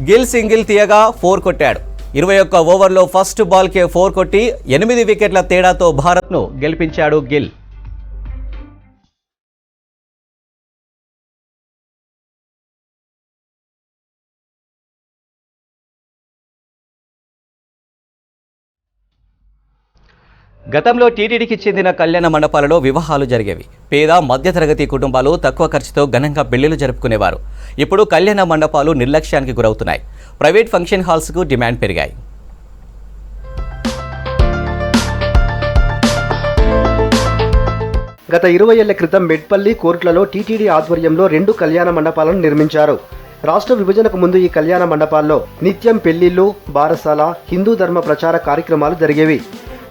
గిల్ సింగిల్ తీయగా 4 కొట్టాడు. 21 ఓవర్లో ఫస్ట్ బాల్కే 4 కొట్టి 8 వికెట్ల తేడాతో భారత్ను గెలిపించాడు గిల్. గతంలో టీటీడీకి చెందిన కళ్యాణ మండపాలలో వివాహాలు జరిగేవి. పేద మధ్యతరగతి కుటుంబాలు తక్కువ ఖర్చుతో ఘనంగా పెళ్లిళ్లు జరుపుకునేవారు. ఇప్పుడు కళ్యాణ మండపాలు నిర్లక్ష్యానికి గురవుతున్నాయి. ప్రైవేట్ ఫంక్షన్ హాల్స్కు డిమాండ్ పెరిగాయి. గత 20 ఏళ్ల క్రితం మెట్పల్లి కోర్టులలో టీటీడీ ఆధ్వర్యంలో 2 కళ్యాణ మండపాలను నిర్మించారు. రాష్ట్ర విభజనకు ముందు ఈ కళ్యాణ మండపాల్లో నిత్యం పెళ్లిళ్లు, బారసాల, హిందూ ధర్మ ప్రచార కార్యక్రమాలు జరిగేవి.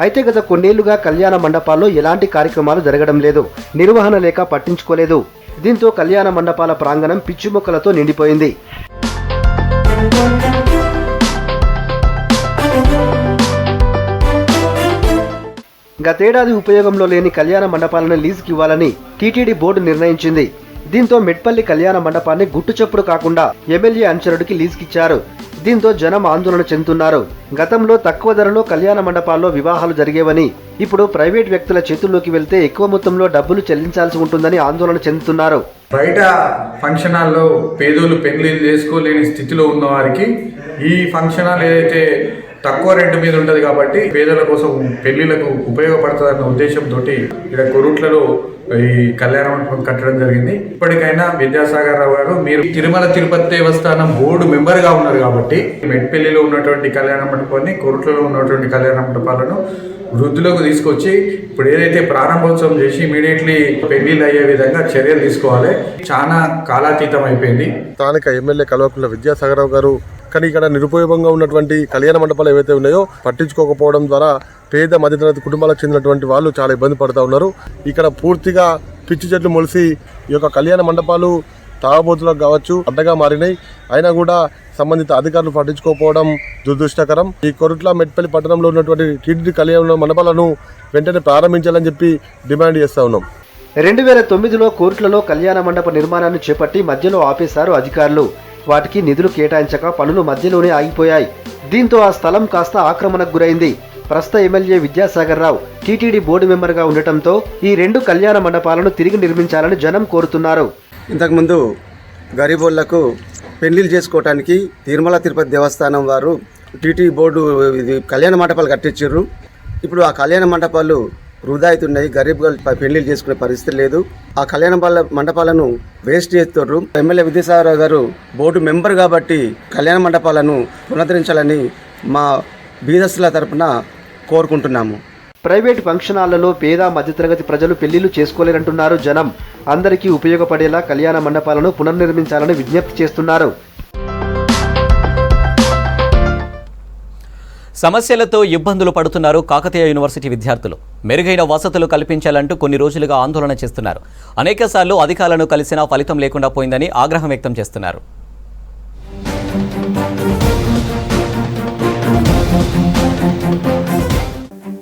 అయితే గత కొన్నేళ్లుగా కళ్యాణ మండపాల్లో ఎలాంటి కార్యక్రమాలు జరగడం లేదు. నిర్వహణ లేక పట్టించుకోలేదు. దీంతో కళ్యాణ మండపాల ప్రాంగణం పిచ్చిమొక్కలతో నిండిపోయింది. గతేడాది ఉపయోగంలో లేని కళ్యాణ మండపాలను లీజుకి ఇవ్వాలని టీటీడీ బోర్డు నిర్ణయించింది. దీంతో మెట్పల్లి కళ్యాణ మండపాన్ని గుట్టుచప్పుడు కాకుండా ఎమ్మెల్యే అనుచరుడికి లీజుకిచ్చారు. దీంతో జనం ఆందోళన చెందుతున్నారు. గతంలో తక్కువ ధరలో కళ్యాణ మండపాల్లో వివాహాలు జరిగేవని ఇప్పుడు ప్రైవేట్ వ్యక్తుల చేతుల్లోకి వెళ్తే ఎక్కువ మొత్తంలో డబ్బులు చెల్లించాల్సి ఉంటుందని ఆందోళన చెందుతున్నారు. బయట ఫంక్షన్ హాల్లో పేదోళ్ళు పెళ్లి చేసుకోలేని స్థితిలో ఉన్న వారికి ఈ ఫంక్షన్ హాల్ ఏదైతే తక్కువ రెంట్ మీద ఉంటుంది కాబట్టి పేదల కోసం పెళ్లిలకు ఉపయోగపడుతుందన్న ఉద్దేశంతో ఇక్కడ కొరుట్లలో ఈ కళ్యాణ మండపం కట్టడం జరిగింది. ఇప్పటికైనా విద్యాసాగర్ రావు గారు, మీరు తిరుమల తిరుపతి దేవస్థానం బోర్డు మెంబర్గా ఉన్నారు కాబట్టి మెట్పల్లిలో ఉన్నటువంటి కళ్యాణ మండపాన్ని, కొరుట్లలో ఉన్నటువంటి కళ్యాణ మండపాలను వృద్ధులకు తీసుకొచ్చి ఇప్పుడు ఏదైతే ప్రారంభోత్సవం చేసి ఇమీడియట్లీ పెళ్లిళ్ళు అయ్యే విధంగా చర్యలు తీసుకోవాలి. చాలా కాలాతీతం అయిపోయింది. స్థానిక ఎమ్మెల్యే కల్వకుంట్ల విద్యాసాగర్ రావు గారు కానీ ఇక్కడ నిరుపయోగంగా ఉన్నటువంటి కళ్యాణ మండపాలు ఏవైతే ఉన్నాయో పట్టించుకోకపోవడం ద్వారా పేద మధ్యతరగతి కుటుంబాలకు చెందినటువంటి వాళ్ళు చాలా ఇబ్బంది పడుతూ ఉన్నారు. ఇక్కడ పూర్తిగా పిచ్చి చెట్లు మొలిసి ఈ యొక్క కళ్యాణ మండపాలు తాగబోతులకు కావచ్చు అడ్డగా మారినాయి. అయినా కూడా సంబంధిత అధికారులు పట్టించుకోకపోవడం దురదృష్టకరం. ఈ కొరుట్ల మెట్పల్లి పట్టణంలో ఉన్నటువంటి టీటీడీ కళ్యాణ మండపాలను వెంటనే ప్రారంభించాలని చెప్పి డిమాండ్ చేస్తూ ఉన్నాం. 2009లో కోర్టులలో కళ్యాణ మండప నిర్మాణాన్ని చేపట్టి మధ్యలో ఆపేశారు అధికారులు. వాటికి నిధులు కేటాయించక పనులు మధ్యలోనే ఆగిపోయాయి. దీంతో ఆ స్థలం కాస్త ఆక్రమణకు గురైంది. ప్రస్తుత MLA Vidyasagar Rao TTD board మెంబర్గా ఉండటంతో ఈ 2 కళ్యాణ మండపాలను తిరిగి నిర్మించాలని జనం కోరుతున్నారు. ఇంతకుముందు గరీబోళ్లకు పెళ్లిళ్ళు చేసుకోవడానికి తిరుమల తిరుపతి దేవస్థానం వారు టీటీడీ బోర్డు కళ్యాణ మండపాలు కట్టించారు. ఇప్పుడు ఆ కళ్యాణ మండపాలు వృధా అవుతున్నాయి. గరీబ్ పెళ్లిళ్ళు చేసుకునే పరిస్థితి లేదు. ఆ కళ్యాణ మండపాలను వేస్ట్ చేస్తున్నారు. ఎమ్మెల్యే విద్యాసాగర్ గారు బోర్డు మెంబర్ కాబట్టి కళ్యాణ మండపాలను పునరుద్ధరించాలని మా బీదస్తుల తరపున కోరుకుంటున్నాము. ప్రైవేట్ ఫంక్షన్ హాళ్లలో పేద మధ్యతరగతి ప్రజలు పెళ్లిళ్లు చేసుకోలేరంటున్నారు జనం. అందరికీ ఉపయోగపడేలా కళ్యాణ మండపాలను పునర్నిర్మించాలని విజ్ఞప్తి చేస్తున్నారు. సమస్యలతో ఇబ్బందులు పడుతున్నారు కాకతీయ యూనివర్సిటీ విద్యార్థులు. మెరుగైన వసతులు కల్పించాలంటూ కొన్ని రోజులుగా ఆందోళన చేస్తున్నారు. అనేకసార్లు అధికారులను కలిసినా ఫలితం లేకుండా పోయిందని ఆగ్రహం వ్యక్తం చేస్తున్నారు.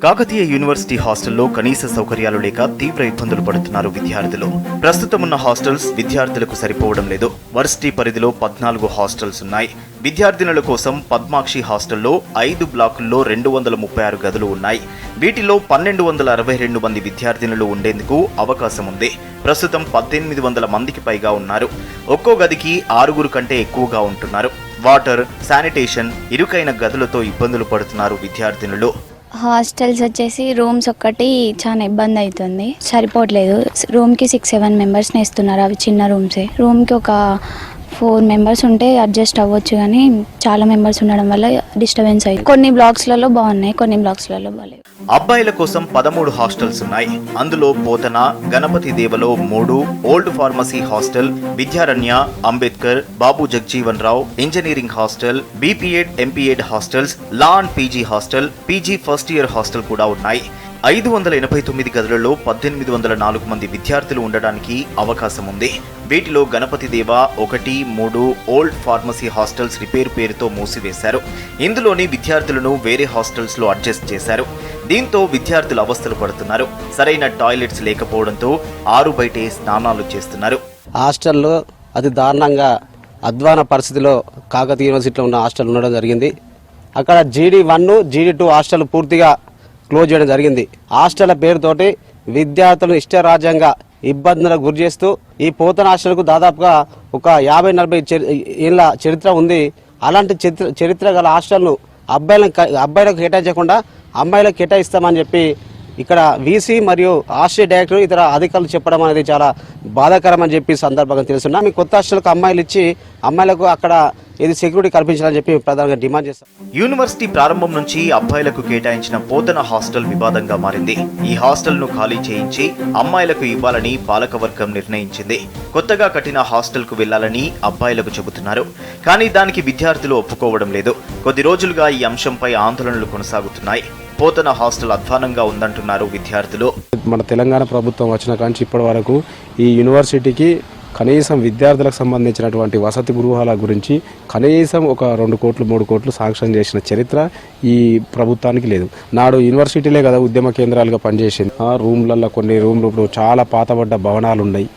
కాకతీయ యూనివర్సిటీ హాస్టల్లో కనీస సౌకర్యాలు లేక తీవ్ర ఇబ్బందులు పడుతున్నారు విద్యార్థులు. ప్రస్తుతం ఉన్న హాస్టల్స్ విద్యార్థులకు సరిపోవడం లేదు. వర్సిటీ పరిధిలో 14 హాస్టల్స్ ఉన్నాయి. విద్యార్థినుల కోసం పద్మాక్షి హాస్టల్లో 5 బ్లాకుల్లో 236 గదులు ఉన్నాయి. వీటిలో 1262 మంది విద్యార్థినులు ఉండేందుకు అవకాశం ఉంది. ప్రస్తుతం 1800 మందికి పైగా ఉన్నారు. ఒక్కో గదికి 6 కంటే ఎక్కువగా ఉంటున్నారు. వాటర్, శానిటేషన్, ఇరుకైన గదులతో ఇబ్బందులు పడుతున్నారు విద్యార్థినులు. హాస్టల్స్ వచ్చేసి రూమ్స్ ఒక్కటి చాలా ఇబ్బంది అవుతుంది. సరిపోవట్లేదు. రూమ్కి 6-7 మెంబర్స్ని ఇస్తున్నారు. అవి చిన్న రూమ్సే. రూమ్కి ఒక 4 మెంబర్స్ ఉంటే అడ్జస్ట్ అవ్వచ్చు, కానీ చాలా మెంబర్స్ ఉండడం వల్ల డిస్టర్బెన్స్ అయ్యి కొన్ని బ్లాక్స్లలో బాగున్నాయి, కొన్ని బ్లాక్స్లలో బాగాలేదు. అబ్బాయిల కోసం 13 హాస్టల్స్ ఉన్నాయి. అందులో పోతన, గణపతి దేవలో 3, old pharmacy hostel, Vidyaranya, Ambedkar, Babu Jagjivan Rao engineering hostel, BPEd, MPEd hostels, law and PG hostel, PG first year hostel కూడా ఉన్నాయి. 589 గదులలో 1804 మంది విద్యార్థులు ఉండడానికి అవకాశం ఉంది. వీటిలో గణపతి దేవ 1, 3 ఓల్డ్ ఫార్మసీ హాస్టల్స్ రిపేర్ పేరుతో మూసివేశారు. ఇందులోని విద్యార్థులను వేరే హాస్టల్స్ లో అడ్జస్ట్ చేశారు. దీంతో విద్యార్థులు అవస్థలు పడుతున్నారు. సరైన టాయిలెట్స్ లేకపోవడంతో ఆరు బయటే స్నానాలు చేస్తున్నారు. హాస్టల్లో అతి దారుణంగా అధ్వాన పరిస్థితిలో కాకతీయ యూనివర్సిటీలో ఉన్న హాస్టల్ ఉండడం జరిగింది. అక్కడ GD1, GD2 హాస్టల్ పూర్తిగా క్లోజ్ చేయడం జరిగింది. హాస్టల్ పేరుతోటి విద్యార్థులను ఇష్టరాజ్యంగా ఇబ్బందులకు గురి చేస్తూ ఈ పోతన హాస్టల్కు దాదాపుగా ఒక 50-40 ఏళ్ళ చరిత్ర ఉంది. అలాంటి చరిత్ర గల హాస్టల్ను అబ్బాయిలకు కేటాయించకుండా అమ్మాయిలకు కేటాయిస్తామని చెప్పి ఇక్కడ వీసీ మరియు హాస్టల్ డైరెక్టర్ ఇతర అధికారులు చెప్పడం అనేది చాలా బాధాకరం అని చెప్పి సందర్భంగా తెలుస్తున్నా. మీ కొత్త హాస్టల్కు అమ్మాయిలు ఇచ్చి అమ్మాయిలకు అక్కడ ఇది సెక్యూరిటీ కల్పించాలని చెప్పి ప్రధానంగా డిమాండ్ చేస్తాం. యూనివర్సిటీ ప్రారంభం నుంచి అబ్బాయిలకు కేటాయించిన పోతన హాస్టల్ వివాదంగా మారింది. ఈ హాస్టల్ ను ఖాళీ చేయించి అమ్మాయిలకు ఇవ్వాలని పాలకవర్గం నిర్ణయించింది. కొత్తగా కట్టిన హాస్టల్ కు వెళ్లాలని అబ్బాయిలకు చెబుతున్నారు. కానీ దానికి విద్యార్థులు ఒప్పుకోవడం లేదు. కొద్ది రోజులుగా ఈ అంశంపై ఆందోళనలు కొనసాగుతున్నాయి. పోతన హాస్టల్ అధ్వానంగా ఉందంటున్నారు విద్యార్థులు. మన తెలంగాణ ప్రభుత్వం వచ్చిన కాంచి ఇప్పటి వరకు ఈ యూనివర్సిటీకి కనీసం విద్యార్థులకు సంబంధించినటువంటి వసతి గృహాల గురించి కనీసం ఒక 2 కోట్లు 3 కోట్లు శాంక్షన్ చేసిన చరిత్ర ఈ ప్రభుత్వానికి లేదు. నాడు యూనివర్సిటీలే కదా ఉద్యమ కేంద్రాలుగా పనిచేసింది. ఆ రూమ్లలో కొన్ని రూమ్లు ఇప్పుడు చాలా పాతబడ్డ భవనాలు ఉన్నాయి.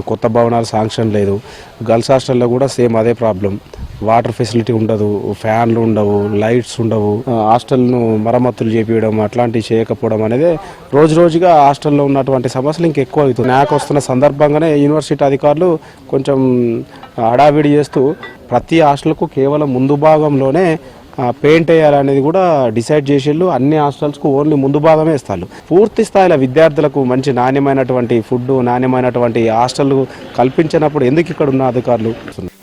కొత్త భవనాలు శాంక్షన్ లేదు. గర్ల్స్ హాస్టల్లో కూడా సేమ్ అదే ప్రాబ్లం. వాటర్ ఫెసిలిటీ ఉండదు, ఫ్యాన్లు ఉండవు, లైట్స్ ఉండవు. హాస్టల్ను మరమ్మతులు చేపించడం అట్లాంటివి చేయకపోవడం అనేది రోజు రోజుగా హాస్టల్లో ఉన్నటువంటి సమస్యలు ఇంకెక్కువ అవుతుంది. నాకు వస్తున్న సందర్భంగానే యూనివర్సిటీ అధికారులు కొంచెం హడావిడి చేస్తూ ప్రతి హాస్టల్కు కేవలం ముందు భాగంలోనే పెయింట్ వేయాలనేది కూడా డిసైడ్ చేసేళ్ళు. అన్ని హాస్టల్స్కు ఓన్లీ ముందు భాగమే ఇస్తారు. పూర్తి స్థాయిలో విద్యార్థులకు మంచి నాణ్యమైనటువంటి ఫుడ్, నాణ్యమైనటువంటి హాస్టల్ కల్పించినప్పుడు ఎందుకు ఇక్కడ ఉన్న అధికారులు?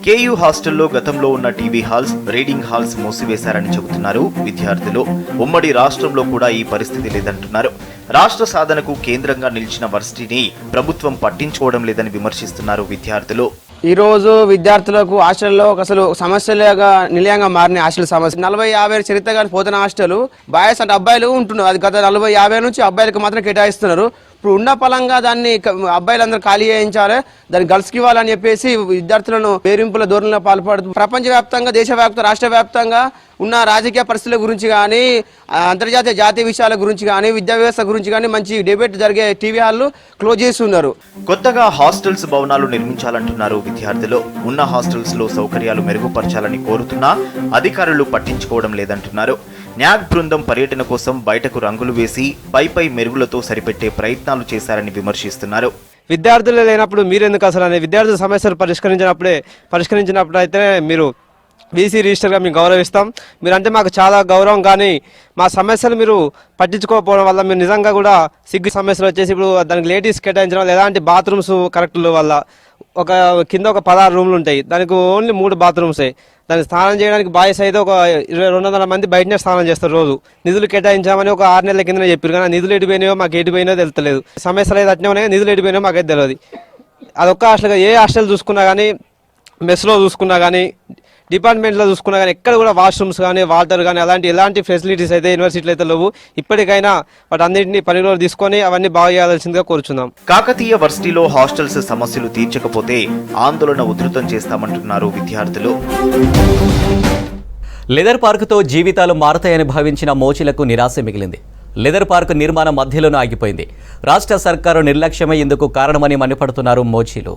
కేయూ హాస్టల్లో గతంలో ఉన్న టీవీ హాల్స్, రీడింగ్ హాల్స్ మూసివేశారని చెబుతున్నారు విద్యార్థులు. ఉమ్మడి రాష్ట్రంలో కూడా ఈ పరిస్థితి లేదంటున్నారు. రాష్ట్ర సాధనకు కేంద్రంగా నిలిచిన వర్సిటీని ప్రభుత్వం పట్టించుకోవడం లేదని విమర్శిస్తున్నారు విద్యార్థులు. ఈ రోజు విద్యార్థులకు హాస్టల్లో అసలు సమస్యలుగా నిలయంగా మారిన హాస్టల్ సమస్య 40-50 చరిత్ర కానీ పోతున్న హాస్టల్ బాయ్స్ అంటే అబ్బాయిలు ఉంటున్నారు. అది గత 40-50 నుంచి అబ్బాయిలకు మాత్రం కేటాయిస్తున్నారు. ఇప్పుడు ఉన్న పలంగా దాన్ని అబ్బాయిలందరూ ఖాళీ చేయించాలి, దాన్ని గర్ల్స్కి ఇవ్వాలని చెప్పేసి విద్యార్థులను వేరింపుల ధోరణిలో పాల్పడుతూ ప్రపంచవ్యాప్తంగా, దేశవ్యాప్తంగా, రాష్ట్ర వ్యాప్తంగా ఉన్న రాజకీయ పరిస్థితుల గురించి కానీ, అంతర్జాతీయ జాతీయ విషయాల గురించి కానీ, విద్యా వ్యవస్థ గురించి కానీ మంచి డిబేట్ జరిగే టీవీ హాల్లు క్లోజ్ చేస్తున్నారు. కొత్తగా హాస్టల్స్ భవనాలు నిర్మించాలంటున్నారు విద్యార్థులు. ఉన్న హాస్టల్స్ లో సౌకర్యాలు మెరుగుపరచాలని కోరుతున్నా అధికారులు పట్టించుకోవడం లేదంటున్నారు. న్యాగ్ బృందం పర్యటన కోసం బయటకు రంగులు వేసి పై మెరుగులతో సరిపెట్టే ప్రయత్నాలు చేశారని విమర్శిస్తున్నారు. విద్యార్థులు లేనప్పుడు మీరెందుకు అసలు అనే విద్యార్థుల సమస్యలు పరిష్కరించినప్పుడు అయితే మీరు వీసీ రిజిస్టర్గా మేము గౌరవిస్తాం. మీరంటే మాకు చాలా గౌరవం. కానీ మా సమస్యలు మీరు పట్టించుకోకపోవడం వల్ల మీరు నిజంగా కూడా సిగ్గు సమస్యలు వచ్చేసి ఇప్పుడు దానికి లేడీస్ కేటాయించడం వల్ల ఎలాంటి బాత్రూమ్స్ కరెక్ట్ వల్ల కింద ఒక 16 రూమ్లు ఉంటాయి. దానికి ఓన్లీ 3 బాత్రూమ్సే. దానికి స్నానం చేయడానికి బాయ్స్ అయితే ఒక 200 మంది బయటనే స్నానం చేస్తారు రోజు. నిధులు కేటాయించామని ఒక 6 నెలల కిందనే చెప్పారు. కానీ నిధులు ఎడిపోయినాయో మాకు ఎడిపోయినాయో తెలుస్తలేదు. సమస్యలు అయితే అట్నే ఉన్నాయి, నిధులు ఎడిపోయినాయో మాకైతే తెలియదు. అదొక్క హాస్టల్, ఏ హాస్టల్ చూసుకున్నా కానీ, మెస్లో చూసుకున్నా కానీ, డిపార్ట్మెంట్లో చూసుకున్నా కానీ ఎక్కడ కూడా వాష్రూమ్స్ కానీ, వాటర్ కానీ ఎలాంటి ఫెసిలిటీస్ అయితే యూనివర్సిటీలో అయితే లేవు. ఇప్పటికైనా వాటి అన్నింటినీ పరిగణలో తీసుకొని అవన్నీ బాగా చేయాల్సిందిగా కోరుచున్నాం. కాకతీయ వర్సిటీలో హాస్టల్స్ సమస్యలు తీర్చకపోతే ఆందోళన ఉధృతం చేస్తామంటున్నారు విద్యార్థులు. లెదర్ పార్కుతో జీవితాలు మారతాయని భావించిన మోచిలకు నిరాశ మిగిలింది. లెదర్ పార్క్ నిర్మాణం మధ్యలోనే ఆగిపోయింది. రాష్ట్ర సర్కారు నిర్లక్ష్యమే ఇందుకు కారణమని మండిపడుతున్నారు మోచీలు.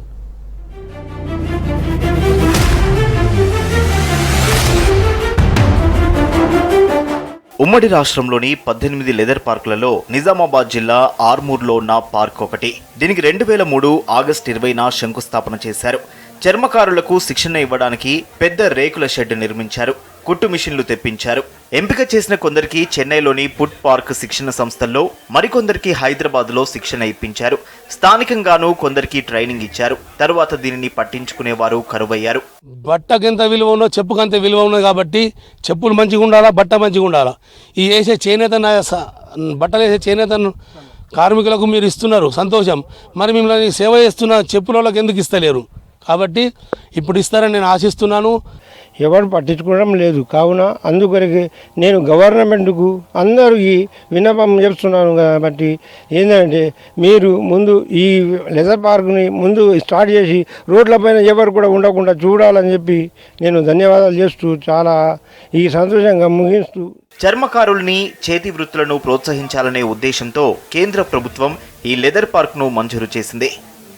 ఉమ్మడి రాష్ట్రంలోని 18 లెదర్ పార్కులలో నిజామాబాద్ జిల్లా ఆర్మూర్లో ఉన్న పార్క్ ఒకటి. దీనికి 2003 ఆగస్టు 20న శంకుస్థాపన చేశారు. చర్మకారులకు శిక్షణ ఇవ్వడానికి పెద్ద రేకుల షెడ్ నిర్మించారు. కుట్టు మిషన్లు తెప్పించారు. ఎంపిక చేసిన కొందరికి చెన్నైలోని పుట్ పార్క్ శిక్షణ సంస్థల్లో, మరికొందరికి హైదరాబాద్లో శిక్షణ ఇప్పించారు. స్థానికంగానూ కొందరికి ట్రైనింగ్ ఇచ్చారు. తరువాత దీనిని పట్టించుకునేవారు కరువయ్యారు. బట్టకెంత విలువ ఉన్నో చెప్పుకంత విలువ ఉన్నది కాబట్టి చెప్పులు మంచిగా ఉండాలా, బట్ట మంచిగా ఉండాలా. ఈ వేసే చేనేత బట్టలు వేసే చేనేతను కార్మికులకు మీరు ఇస్తున్నారు, సంతోషం. మరి మిమ్మల్ని సేవ చేస్తున్న చెప్పుల వాళ్ళకి ఎందుకు ఇస్తలేరు? కాబట్టి ఇప్పుడు ఇస్తారని నేను ఆశిస్తున్నాను. ఎవరు పట్టించుకోవడం లేదు. కావున అందుకొరకు నేను గవర్నమెంట్కు అందరికీ విన్నపం చేస్తున్నాను. కాబట్టి ఏంటంటే మీరు ముందు ఈ లెజర్ పార్క్ని ముందు స్టార్ట్ చేసి రోడ్లపైన ఎవరు కూడా ఉండకుండా చూడాలని చెప్పి నేను ధన్యవాదాలు చేస్తూ చాలా ఈ సంతోషంగా ముగిస్తూ, చర్మకారుల్ని, చేతి వృత్తులను ప్రోత్సహించాలనే ఉద్దేశంతో కేంద్ర ప్రభుత్వం ఈ లెదర్ పార్క్ను మంజూరు చేసింది.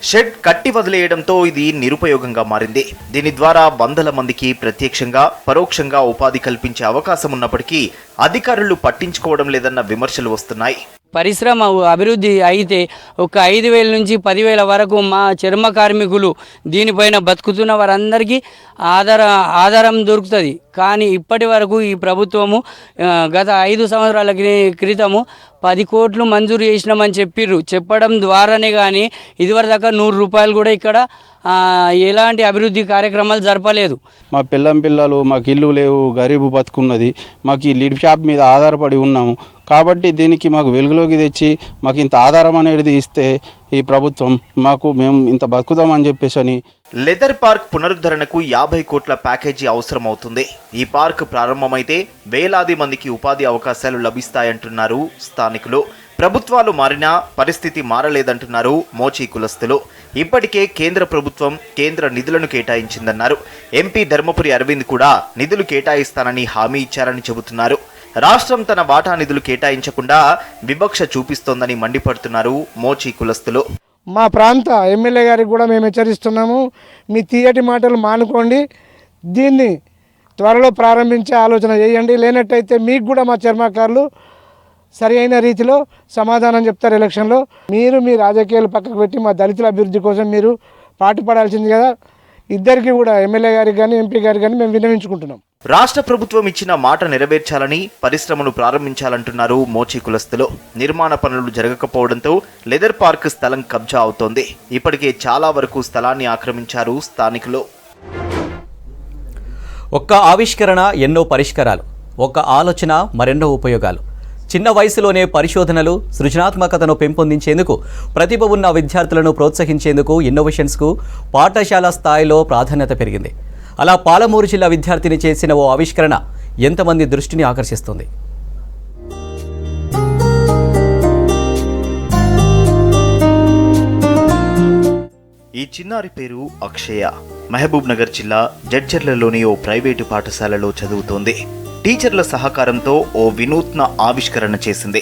షెడ్ కట్టి వదిలేయడంతో ఇది నిరుపయోగంగా మారింది. దీని ద్వారా వందల మందికి ప్రత్యక్షంగా, పరోక్షంగా ఉపాధి కల్పించే అవకాశం ఉన్నప్పటికీ అధికారులు పట్టించుకోవడం లేదన్న విమర్శలు వస్తున్నాయి. పరిశ్రమ అభివృద్ధి అయితే ఒక 5,000 నుంచి 10,000 వరకు మా చర్మ కార్మికులు దీనిపైన బతుకుతున్న వారందరికీ ఆధారం దొరుకుతుంది. కానీ ఇప్పటి వరకు ఈ ప్రభుత్వము గత 5 సంవత్సరాల క్రితము 10 కోట్లు మంజూరు చేసినామని చెప్పడం ద్వారానే కానీ ఇదివరకు దాకా 100 రూపాయలు కూడా ఇక్కడ ఎలాంటి అభివృద్ధి కార్యక్రమాలు జరపలేదు. మా పిల్లలు మాకు ఇల్లు లేవు, గరీబు బతుకున్నది, మాకు ఈ లిడ్ షాప్ మీద ఆధారపడి ఉన్నాము. కాబట్టి దీనికి మాకు వెలుగులోకి తెచ్చి మాకు ఇంత ఆధారం అనేది ఇస్తే ఈ ప్రభుత్వం మేము ఇంత బతుకుదామని చెప్పేసి. లెదర్ పార్క్ పునరుద్ధరణకు 50 కోట్ల ప్యాకేజీ అవసరమవుతుంది. ఈ పార్క్ ప్రారంభమైతే వేలాది మందికి ఉపాధి అవకాశాలు లభిస్తాయంటున్నారు స్థానికులు. ప్రభుత్వాలు మారినా పరిస్థితి మారలేదంటున్నారు మోచి కులస్తులు. ఇప్పటికే కేంద్ర ప్రభుత్వం కేంద్ర నిధులను కేటాయించిందన్నారు. ఎంపీ ధర్మపురి అరవింద్ కూడా నిధులు కేటాయిస్తానని హామీ ఇచ్చారని చెబుతున్నారు. రాష్ట్రం తన వాటా నిధులు కేటాయించకుండా వివక్ష చూపిస్తోందని మండిపడుతున్నారు మోచి కులస్తులు. మా ప్రాంత ఎమ్మెల్యే గారికి కూడా మేము హెచ్చరిస్తున్నాము. మీ తీయటి మాటలు మానుకోండి, దీన్ని త్వరలో ప్రారంభించే ఆలోచన చేయండి. లేనట్టయితే మీకు కూడా మా చర్మకారులు సరి అయిన రీతిలో సమాధానం చెప్తారు ఎలక్షన్లో. మీరు మీ రాజకీయాలు పక్కకు పెట్టి మా దళితుల అభివృద్ధి కోసం మీరు పాటుపడాల్సింది కదా. ఇద్దరికి కూడా ఎమ్మెల్యే గారికి కానీ ఎంపీ గారికి కానీ మేము విన్నవించుకుంటున్నాం. రాష్ట్ర ప్రభుత్వం ఇచ్చిన మాట నెరవేర్చాలని, పరిశ్రమను ప్రారంభించాలంటున్నారు మోచి కులస్తులు. నిర్మాణ పనులు జరగకపోవడంతో లెదర్ పార్క్ స్థలం కబ్జా అవుతోంది. ఇప్పటికే చాలా వరకు స్థలాన్ని ఆక్రమించారు స్థానికులు. ఒక్క ఆవిష్కరణ ఎన్నో పరిష్కారాలు, ఒక ఆలోచన మరెన్నో ఉపయోగాలు. చిన్న వయసులోనే పరిశోధనలు, సృజనాత్మకతను పెంపొందించేందుకు, ప్రతిభ ఉన్న విద్యార్థులను ప్రోత్సహించేందుకు ఇన్నోవేషన్స్కు పాఠశాల స్థాయిలో ప్రాధాన్యత పెరిగింది. అలా పాలమూరు జిల్లా విద్యార్థిని చేసిన ఓ ఆవిష్కరణ ఎంతమంది దృష్టిని ఆకర్షిస్తుంది. ఈ చిన్నారి పేరు అక్షయ. మహబూబ్ నగర్ జిల్లా జడ్చర్లలోని ఓ ప్రైవేటు పాఠశాలలో చదువుతోంది. టీచర్ల సహకారంతో ఓ వినూత్న ఆవిష్కరణ చేసింది.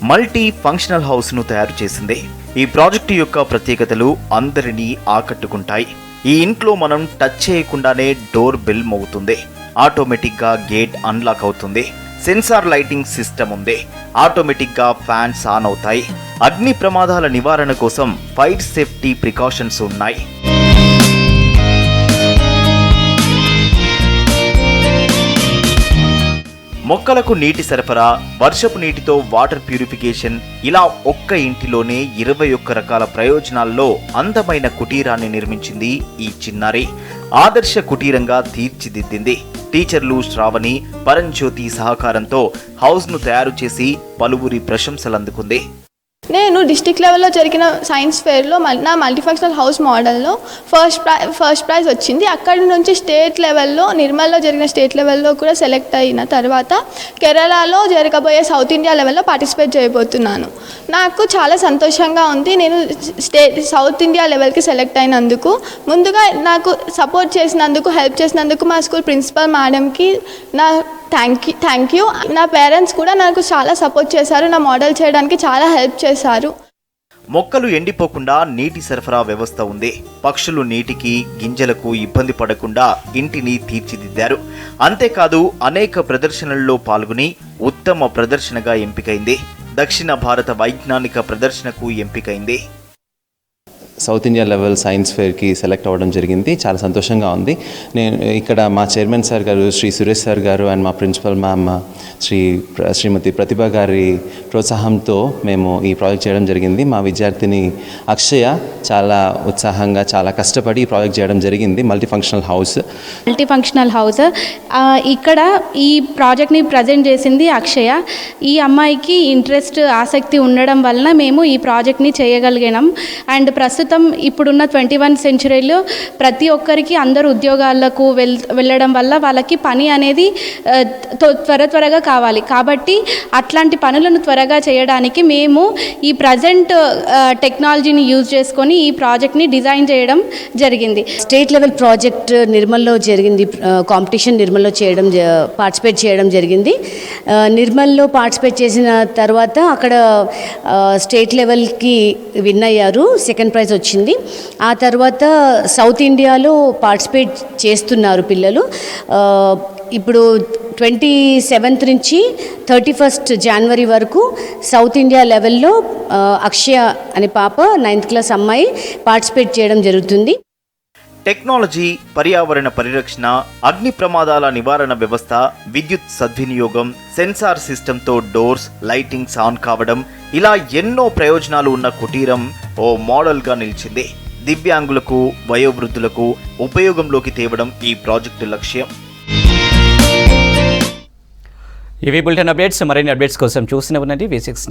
మల్టీ ఫంక్షనల్ హౌస్ ను తయారు చేసింది. ఈ ప్రాజెక్టు యొక్క ప్రత్యేకతలు అందరినీ ఆకట్టుకుంటాయి. ఈ ఇంట్లో మనం టచ్ చేయకుండానే డోర్ బెల్ మోగుతుంది. ఆటోమేటిక్ గా గేట్ అన్లాక్ అవుతుంది. సెన్సార్ లైటింగ్ సిస్టమ్ ఉంది. ఆటోమేటిక్ గా ఫ్యాన్స్ ఆన్ అవుతాయి. అగ్ని ప్రమాదాల నివారణ కోసం ఫైర్ సేఫ్టీ ప్రికాషన్స్ ఉన్నాయి. మొక్కలకు నీటి సరఫరా, వర్షపు నీటితో వాటర్ ప్యూరిఫికేషన్, ఇలా ఒక్క ఇంటిలోనే 21 రకాల ప్రయోజనాల్లో అందమైన కుటీరాన్ని నిర్మించింది ఈ చిన్నారి. ఆదర్శ కుటీరంగా తీర్చిదిద్దింది. టీచర్లు శ్రావణి, పరంజ్యోతి సహకారంతో హౌస్ను తయారు చేసి పలువురి ప్రశంసలందుకుంది. నేను డిస్ట్రిక్ట్ లెవెల్లో జరిగిన సైన్స్ ఫేర్లో నా మల్టీఫంక్షనల్ హౌస్ మోడల్లో ఫస్ట్ ప్రైజ్ వచ్చింది. అక్కడి నుంచి స్టేట్ లెవెల్లో, నిర్మల్లో జరిగిన స్టేట్ లెవెల్లో కూడా సెలెక్ట్ అయిన తర్వాత కేరళలో జరగబోయే సౌత్ ఇండియా లెవెల్లో పార్టిసిపేట్ చేయబోతున్నాను. నాకు చాలా సంతోషంగా ఉంది నేను సౌత్ ఇండియా లెవెల్కి సెలెక్ట్ అయినందుకు. ముందుగా నాకు సపోర్ట్ చేసినందుకు, హెల్ప్ చేసినందుకు మా స్కూల్ ప్రిన్సిపల్ మేడంకి నా థ్యాంక్ యూ. నా పేరెంట్స్ కూడా నాకు చాలా సపోర్ట్ చేశారు. నా మోడల్ చేయడానికి చాలా హెల్ప్ చేశారు. మొక్కలు ఎండిపోకుండా నీటి సరఫరా వ్యవస్థ ఉంది. పక్షులు నీటికి, గింజలకు ఇబ్బంది పడకుండా ఇంటిని తీర్చిదిద్దారు. అంతేకాదు అనేక ప్రదర్శనల్లో పాల్గొని ఉత్తమ ప్రదర్శనగా ఎంపికైంది. దక్షిణ భారత వైజ్ఞానిక ప్రదర్శనకు ఎంపికైంది. సౌత్ ఇండియా లెవెల్ సైన్స్ ఫేర్కి సెలెక్ట్ అవ్వడం జరిగింది. చాలా సంతోషంగా ఉంది. నేను ఇక్కడ మా చైర్మన్ సార్ గారు శ్రీ సురేష్ సార్ గారు అండ్ మా ప్రిన్సిపల్ మ్యామ్ శ్రీమతి ప్రతిభ గారి ప్రోత్సాహంతో మేము ఈ ప్రాజెక్ట్ చేయడం జరిగింది. మా విద్యార్థిని అక్షయ చాలా ఉత్సాహంగా, చాలా కష్టపడి ఈ ప్రాజెక్ట్ చేయడం జరిగింది. మల్టీఫంక్షనల్ హౌస్ ఇక్కడ ఈ ప్రాజెక్ట్ని ప్రజెంట్ చేసింది అక్షయ. ఈ అమ్మాయికి ఇంట్రెస్ట్, ఆసక్తి ఉండడం వలన మేము ఈ ప్రాజెక్ట్ని చేయగలిగినాం. అండ్ ప్రస్తుతం ప్రస్తుతం ఇప్పుడున్న 21వ సెంచరీలో ప్రతి ఒక్కరికి అందరూ ఉద్యోగాలకు వెళ్ళడం వల్ల వాళ్ళకి పని అనేది త్వరగా కావాలి. కాబట్టి అట్లాంటి పనులను త్వరగా చేయడానికి మేము ఈ ప్రజెంట్ టెక్నాలజీని యూజ్ చేసుకొని ఈ ప్రాజెక్ట్ని డిజైన్ చేయడం జరిగింది. స్టేట్ లెవెల్ ప్రాజెక్ట్ నిర్మల్లో జరిగింది. కాంపిటీషన్ నిర్మల్లో పార్టిసిపేట్ చేయడం జరిగింది. నిర్మల్లో పార్టిసిపేట్ చేసిన తర్వాత అక్కడ స్టేట్ లెవెల్కి విన్ అయ్యారు. సెకండ్ ప్రైజ్ వచ్చింది. ఆ తర్వాత సౌత్ ఇండియాలో పార్టిసిపేట్ చేస్తున్నారు పిల్లలు. ఇప్పుడు 27th నుంచి 31st జనవరి వరకు సౌత్ ఇండియా లెవెల్లో అక్షయ అనే పాప 9th క్లాస్ అమ్మాయి పార్టిసిపేట్ చేయడం జరుగుతుంది. టెక్నాలజీ, పర్యావరణ పరిరక్షణ, అగ్ని ప్రమాదాల నివారణ వ్యవస్థ, విద్యుత్ సద్వినియోగం, సెన్సార్ సిస్టంతో డోర్స్, లైటింగ్స్ ఆన్ కావడం, ఇలా ఎన్నో ప్రయోజనాలు ఉన్న కుటీరం ఓ మోడల్గా నిలిచింది. దివ్యాంగులకు, వయోవృద్ధులకు ఉపయోగంలోకి తేవడం ఈ ప్రాజెక్టు లక్ష్యం. ఇవి బులెటిన్ అప్డేట్స్. మరిన్ని అప్డేట్స్ కోసం చూస్తూనే ఉండండి V6 న్యూస్.